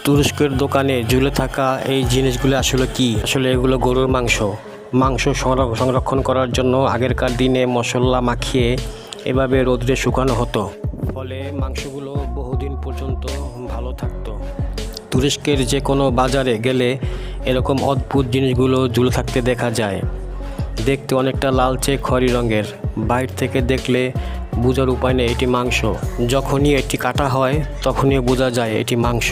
তুরস্কের দোকানে ঝুলে থাকা এই জিনিসগুলো আসলে কি? আসলে এগুলো গরুর মাংস সংরক্ষণ করার জন্য আগেরকার দিনে মশলা মাখিয়ে এভাবে রোদ্রে শুকানো হতো, ফলে মাংসগুলো বহুদিন পর্যন্ত ভালো থাকতো। তুরস্কের যে কোনো বাজারে গেলে এরকম অদ্ভুত জিনিসগুলো ঝুলে থাকতে দেখা যায়। দেখতে অনেকটা লালচে খয়েরি রঙের, বাইরে থেকে দেখলে বোঝার উপায় নেই এটি মাংস। যখনই এটি কাটা হয় তখনই বোঝা যায় এটি মাংস।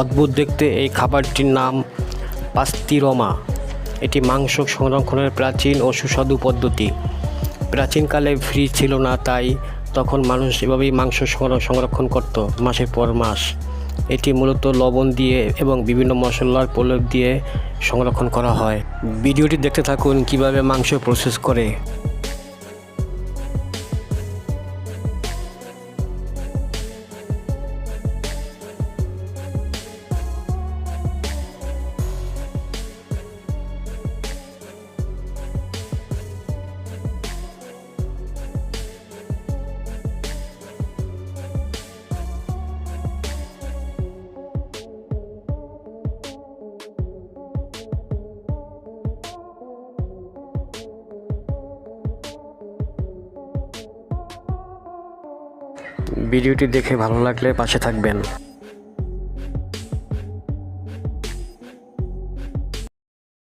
অদ্ভুত দেখতে এই খাবারটির নাম পাস্তিরমা। এটি মাংস সংরক্ষণের প্রাচীন ও সুস্বাদু পদ্ধতি। প্রাচীনকালে ফ্রিজ ছিল না, তাই তখন মানুষ এভাবেই মাংস সংরক্ষণ করত মাসের পর মাস। এটি মূলত লবণ দিয়ে এবং বিভিন্ন মশলার প্রলেপ দিয়ে সংরক্ষণ করা হয়। ভিডিওটি দেখতে থাকুন কিভাবে মাংস প্রসেস করে। ভিডিওটি দেখে ভালো লাগলে পাশে থাকবেন।